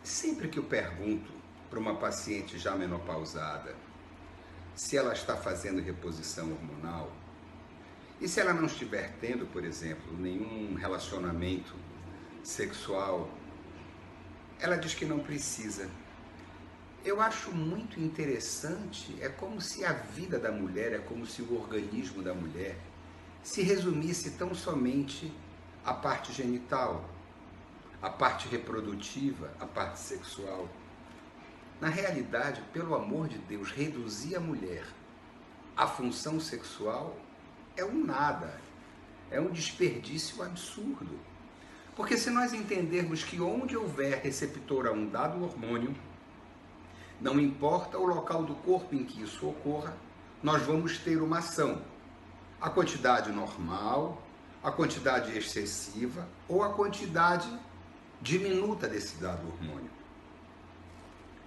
Sempre que eu pergunto para uma paciente já menopausada se ela está fazendo reposição hormonal e se ela não estiver tendo, por exemplo, nenhum relacionamento sexual, ela diz que não precisa. Eu acho muito interessante, é como se a vida da mulher, é como se o organismo da mulher se resumisse tão somente à parte genital, à parte reprodutiva, à parte sexual. Na realidade, pelo amor de Deus, reduzir a mulher à função sexual é um nada, é um desperdício absurdo. Porque se nós entendermos que onde houver receptor a um dado hormônio, não importa o local do corpo em que isso ocorra, nós vamos ter uma ação. A quantidade normal, a quantidade excessiva ou a quantidade diminuta desse dado hormônio.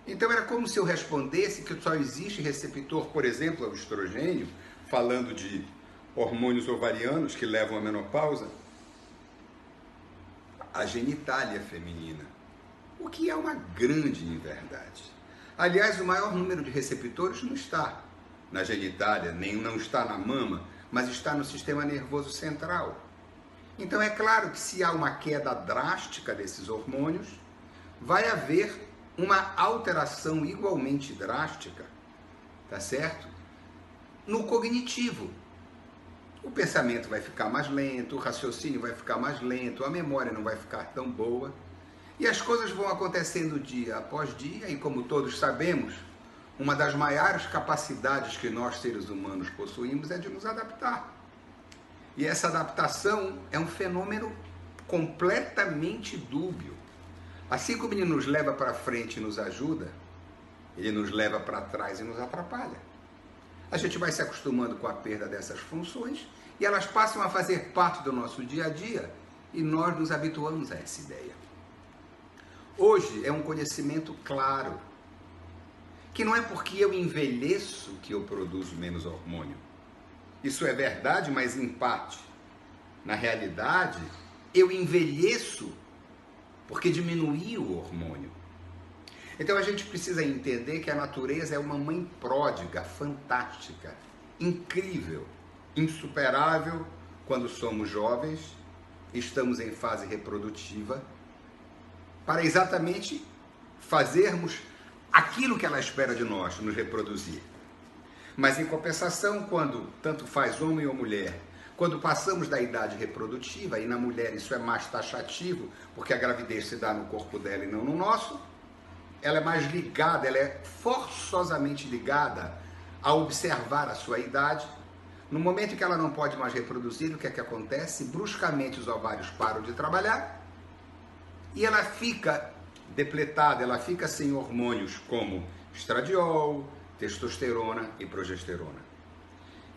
Então era como se eu respondesse que só existe receptor, por exemplo, ao estrogênio, falando de hormônios ovarianos que levam à menopausa, a genitália feminina, o que é uma grande inverdade. Aliás, o maior número de receptores não está na genitália, nem não está na mama, mas está no sistema nervoso central. Então é claro que se há uma queda drástica desses hormônios, vai haver uma alteração igualmente drástica, tá certo? No cognitivo. O pensamento vai ficar mais lento, o raciocínio vai ficar mais lento, a memória não vai ficar tão boa. E as coisas vão acontecendo dia após dia, e como todos sabemos, uma das maiores capacidades que nós seres humanos possuímos é de nos adaptar. E essa adaptação é um fenômeno completamente dúbio. Assim como ele nos leva para frente e nos ajuda, ele nos leva para trás e nos atrapalha. A gente vai se acostumando com a perda dessas funções e elas passam a fazer parte do nosso dia a dia e nós nos habituamos a essa ideia. Hoje é um conhecimento claro que não é porque eu envelheço que eu produzo menos hormônio. Isso é verdade, mas em parte. Na realidade, eu envelheço porque diminui o hormônio. Então a gente precisa entender que a natureza é uma mãe pródiga, fantástica, incrível, insuperável quando somos jovens, estamos em fase reprodutiva, para exatamente fazermos aquilo que ela espera de nós, nos reproduzir. Mas em compensação, quando tanto faz homem ou mulher, quando passamos da idade reprodutiva, e na mulher isso é mais taxativo, porque a gravidez se dá no corpo dela e não no nosso, ela é mais ligada, ela é forçosamente ligada a observar a sua idade. No momento em que ela não pode mais reproduzir, o que é que acontece? Bruscamente os ovários param de trabalhar e ela fica depletada, ela fica sem hormônios como estradiol, testosterona e progesterona.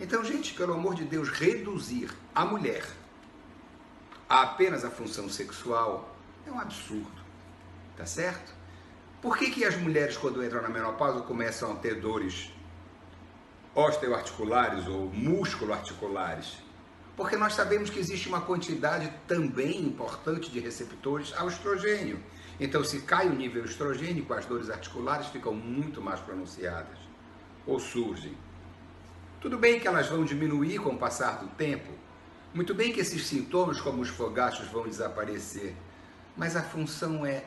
Então, gente, pelo amor de Deus, reduzir a mulher a apenas a função sexual é um absurdo, tá certo? Por que as mulheres, quando entram na menopausa, começam a ter dores osteoarticulares ou músculo-articulares? Porque nós sabemos que existe uma quantidade também importante de receptores ao estrogênio. Então, se cai o nível estrogênico, as dores articulares ficam muito mais pronunciadas ou surgem. Tudo bem que elas vão diminuir com o passar do tempo, muito bem que esses sintomas, como os fogachos, vão desaparecer, mas a função é: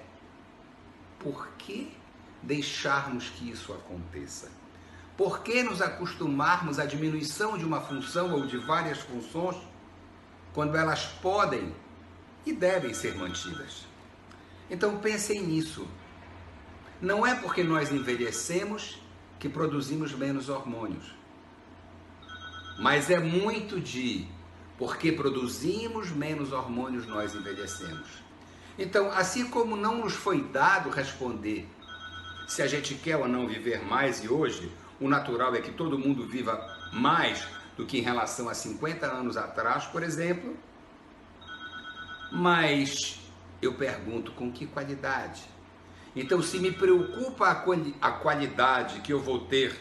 por que deixarmos que isso aconteça? Por que nos acostumarmos à diminuição de uma função ou de várias funções, quando elas podem e devem ser mantidas? Então pensem nisso. Não é porque nós envelhecemos que produzimos menos hormônios, mas é muito porque produzimos menos hormônios nós envelhecemos. Então, assim como não nos foi dado responder se a gente quer ou não viver mais, e hoje o natural é que todo mundo viva mais do que em relação a 50 anos atrás, por exemplo, mas eu pergunto, com que qualidade? Então, se me preocupa a qualidade que eu vou ter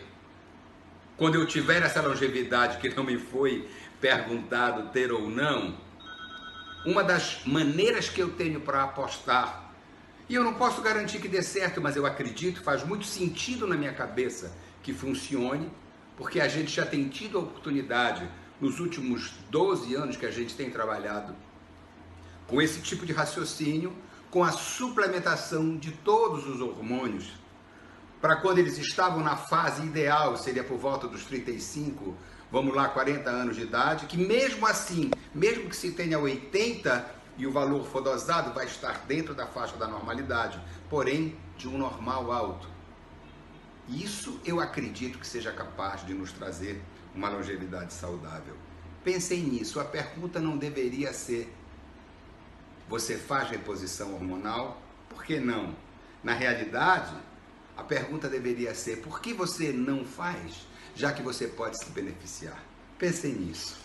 quando eu tiver essa longevidade que não me foi perguntado ter ou não, uma das maneiras que eu tenho para apostar E eu não posso garantir que dê certo, mas eu acredito, faz muito sentido na minha cabeça que funcione, porque a gente já tem tido a oportunidade nos últimos 12 anos que a gente tem trabalhado com esse tipo de raciocínio, com a suplementação de todos os hormônios, para quando eles estavam na fase ideal, seria por volta dos 35, vamos lá, 40 anos de idade, que mesmo assim, mesmo que se tenha 80 e o valor for dosado, vai estar dentro da faixa da normalidade, porém de um normal alto. Isso eu acredito que seja capaz de nos trazer uma longevidade saudável. Pensem nisso, a pergunta não deveria ser: você faz reposição hormonal? Por que não? Na realidade, a pergunta deveria ser: por que você não faz, já que você pode se beneficiar? Pensem nisso.